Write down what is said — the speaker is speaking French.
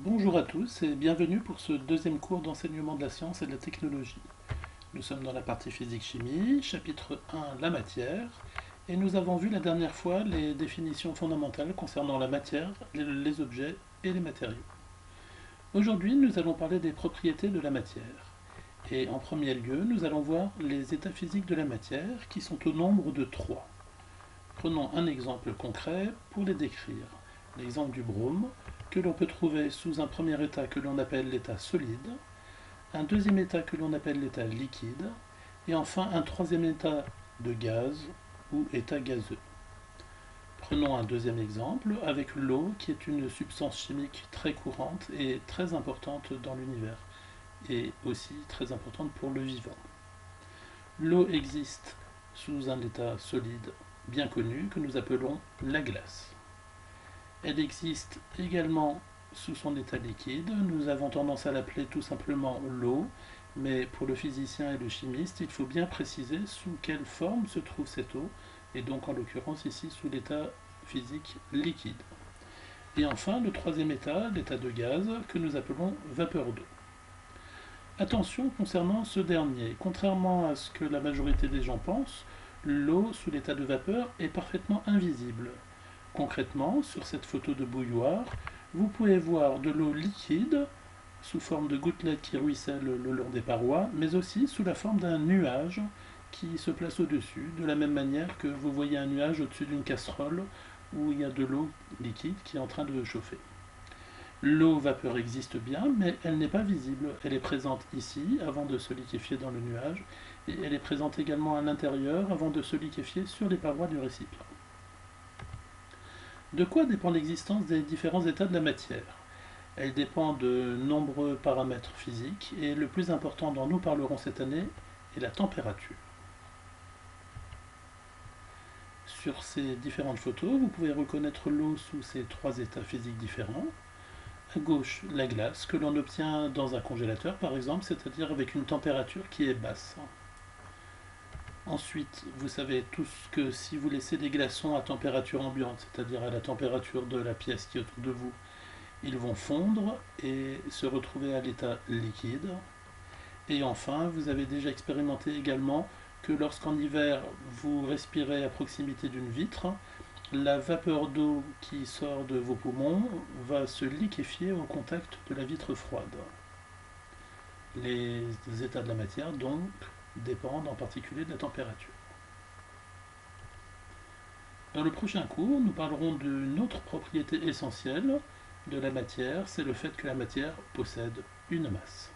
Bonjour à tous et bienvenue pour ce deuxième cours d'enseignement de la science et de la technologie. Nous sommes dans la partie physique-chimie, chapitre 1, la matière, et nous avons vu la dernière fois les définitions fondamentales concernant la matière, les objets et les matériaux. Aujourd'hui, nous allons parler des propriétés de la matière. Et en premier lieu, nous allons voir les états physiques de la matière qui sont au nombre de 3. Prenons un exemple concret pour les décrire. L'exemple du brome, que l'on peut trouver sous un premier état que l'on appelle l'état solide, un deuxième état que l'on appelle l'état liquide, et enfin un troisième état de gaz ou état gazeux. Prenons un deuxième exemple avec l'eau qui est une substance chimique très courante et très importante dans l'univers, et aussi très importante pour le vivant. L'eau existe sous un état solide bien connu que nous appelons la glace. Elle existe également sous son état liquide. Nous avons tendance à l'appeler tout simplement l'eau, mais pour le physicien et le chimiste, il faut bien préciser sous quelle forme se trouve cette eau, et donc en l'occurrence ici sous l'état physique liquide. Et enfin, le troisième état, l'état de gaz, que nous appelons vapeur d'eau. Attention concernant ce dernier, contrairement à ce que la majorité des gens pensent, l'eau sous l'état de vapeur est parfaitement invisible. Concrètement, sur cette photo de bouilloire, vous pouvez voir de l'eau liquide sous forme de gouttelettes qui ruissellent le long des parois, mais aussi sous la forme d'un nuage qui se place au-dessus, de la même manière que vous voyez un nuage au-dessus d'une casserole où il y a de l'eau liquide qui est en train de chauffer. L'eau vapeur existe bien, mais elle n'est pas visible. Elle est présente ici avant de se liquéfier dans le nuage, et elle est présente également à l'intérieur avant de se liquéfier sur les parois du récipient. De quoi dépend l'existence des différents états de la matière? Elle dépend de nombreux paramètres physiques, et le plus important dont nous parlerons cette année est la température. Sur ces différentes photos, vous pouvez reconnaître l'eau sous ses trois états physiques différents. À gauche, la glace, que l'on obtient dans un congélateur par exemple, c'est-à-dire avec une température qui est basse. Ensuite, vous savez tous que si vous laissez des glaçons à température ambiante, c'est-à-dire à la température de la pièce qui est autour de vous, ils vont fondre et se retrouver à l'état liquide. Et enfin, vous avez déjà expérimenté également que lorsqu'en hiver, vous respirez à proximité d'une vitre, la vapeur d'eau qui sort de vos poumons va se liquéfier au contact de la vitre froide. Les états de la matière, donc, dépendent en particulier de la température. Dans le prochain cours, nous parlerons d'une autre propriété essentielle de la matière, c'est le fait que la matière possède une masse.